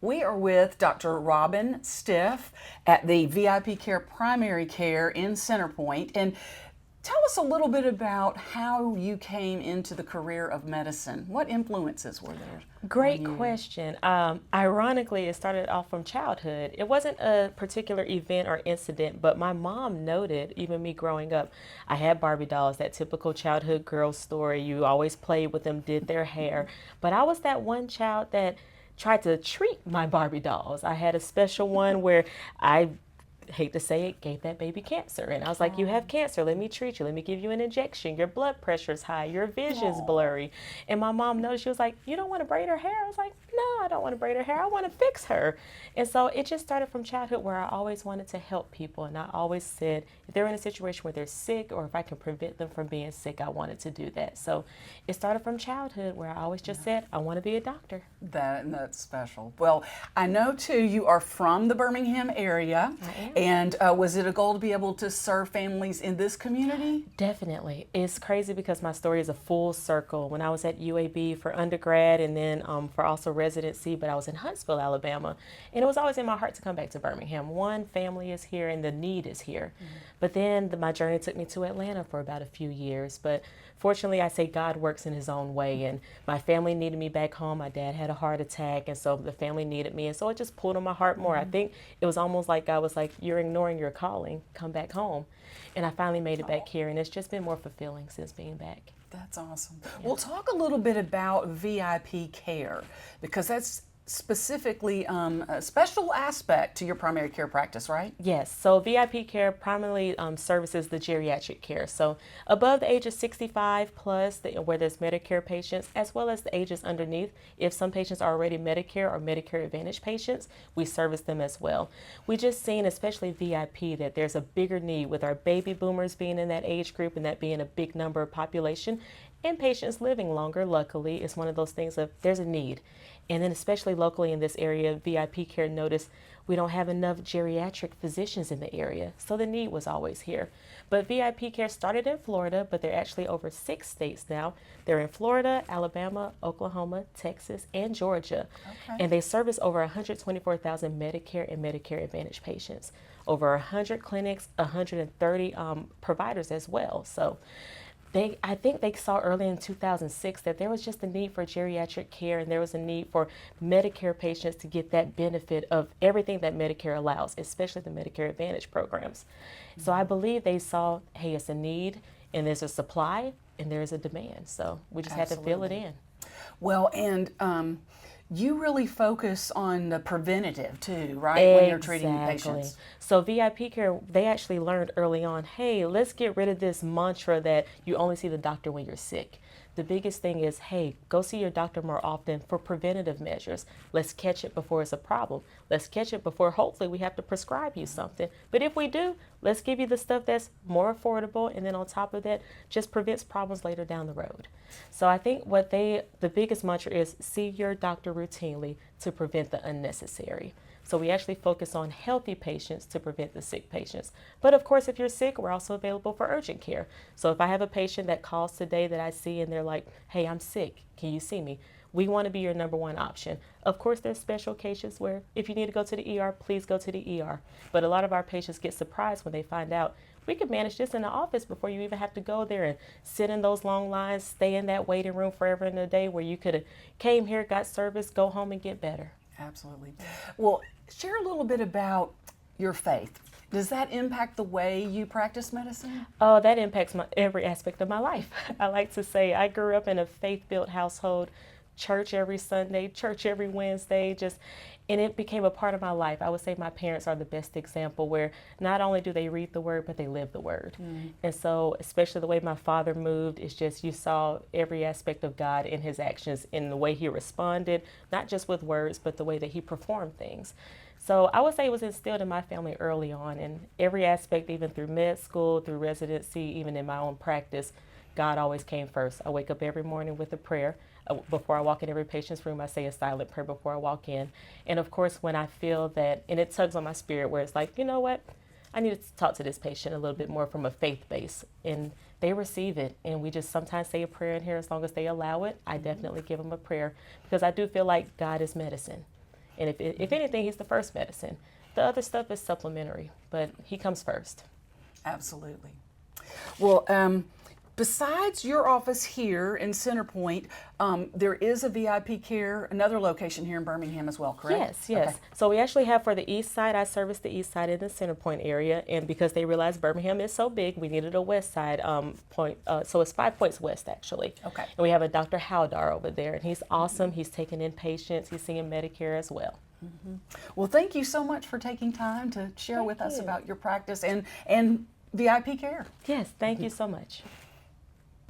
We are with Dr. Robyn Stiff at the VIPcare Primary Care in Centerpoint. And tell us a little bit about how you came into the career of medicine. What influences were there? Great question. Ironically, it started off from childhood. It wasn't a particular event or incident, but my mom noted, even me growing up, I had Barbie dolls, that typical childhood girl story. You always played with them, did their hair. But I was that one child that tried to treat my Barbie dolls. I had a special one where I hate to say it, gave that baby cancer. And I was like, you have cancer. Let me treat you. Let me give you an injection. Your blood pressure's high. Your vision's blurry. And my mom noticed. She was like, you don't want to braid her hair? I was like, no, I don't want to braid her hair. I want to fix her. And so it just started from childhood where I always wanted to help people. And I always said, if they're in a situation where they're sick or if I can prevent them from being sick, I wanted to do that. So it started from childhood where I always just said, I want to be a doctor. That's special. Well, I know too you are from the Birmingham area. And was it a goal to be able to serve families in this community? Definitely. It's crazy because my story is a full circle. When I was at UAB for undergrad and then for also residency, but I was in Huntsville, Alabama. And it was always in my heart to come back to Birmingham. One, family is here and the need is here. But then my journey took me to Atlanta for about a few years. But fortunately, I say God works in his own way. And my family needed me back home. My dad had a heart attack. And so the family needed me. And so it just pulled on my heart more. I think it was almost like God was like, you're ignoring your calling. Come back home. And I finally made it back here. And it's just been more fulfilling since being back. That's awesome. Well, talk a little bit about VIP care, because that's specifically a special aspect to your primary care practice, right? Yes, so VIP care primarily services the geriatric care. So above the age of 65 plus, where there's Medicare patients, as well as the ages underneath. If some patients are already Medicare or Medicare Advantage patients, we service them as well. We just seen, especially VIP, that there's a bigger need with our baby boomers being in that age group and that being a big number of population. And patients living longer, luckily, it's one of those things of there's a need. And then especially locally in this area, VIP care noticed we don't have enough geriatric physicians in the area. So the need was always here. But VIP care started in Florida, but they're actually over 6 states now. They're in Florida, Alabama, Oklahoma, Texas, and Georgia. Okay. And they service over 124,000 Medicare and Medicare Advantage patients. Over 100 clinics, 130 providers as well. So I think they saw early in 2006 that there was just a need for geriatric care and there was a need for Medicare patients to get that benefit of everything that Medicare allows, especially the Medicare Advantage programs. So I believe they saw, hey, it's a need and there's a supply and there's a demand. So we just had to fill it in. Well, and you really focus on the preventative too, right? Exactly. When you're treating patients. So VIP care, they actually learned early on, hey, let's get rid of this mantra that you only see the doctor when you're sick. The biggest thing is, hey, go see your doctor more often for preventative measures. Let's catch it before it's a problem. Let's catch it before hopefully we have to prescribe you something. But if we do, let's give you the stuff that's more affordable, and then on top of that, just prevents problems later down the road. So I think the biggest mantra is see your doctor routinely to prevent the unnecessary. So we actually focus on healthy patients to prevent the sick patients. But of course, if you're sick, we're also available for urgent care. So if I have a patient that calls today that I see and they're like, hey, I'm sick, can you see me? We want to be your number one option. Of course, there's special cases where if you need to go to the ER, please go to the ER. But a lot of our patients get surprised when they find out we could manage this in the office before you even have to go there and sit in those long lines, stay in that waiting room forever in a day where you could have came here, got service, go home and get better. Absolutely. Well, share a little bit about your faith. Does that impact the way you practice medicine? Oh, that impacts every aspect of my life. I like to say I grew up in a faith-built household, church every Sunday, church every Wednesday, and it became a part of my life. I would say my parents are the best example where not only do they read the word, but they live the word. And so especially the way my father moved, it's just you saw every aspect of God in his actions, in the way he responded, not just with words, but the way that he performed things. So I would say it was instilled in my family early on, in every aspect, even through med school, through residency, even in my own practice. God always came first. I wake up every morning with a prayer. Before I walk in every patient's room, I say a silent prayer before I walk in. And of course, when I feel that, and it tugs on my spirit where it's like, you know what, I need to talk to this patient a little bit more from a faith base. And they receive it. And we just sometimes say a prayer in here as long as they allow it. I definitely give them a prayer because I do feel like God is medicine. And if anything, he's the first medicine. The other stuff is supplementary, but he comes first. Absolutely. Well, besides your office here in Centerpoint, there is a VIP Care, another location here in Birmingham as well, correct? Yes, yes. Okay. So we actually have for the east side, I service the east side in the Centerpoint area, and because they realized Birmingham is so big, we needed a west side point. So it's 5 points west, actually. Okay. And we have a Dr. Haldar over there, and he's awesome. He's taking in patients. He's seeing Medicare as well. Well, thank you so much for taking time to share with us you. about your practice and VIP Care. Yes, thank you so much.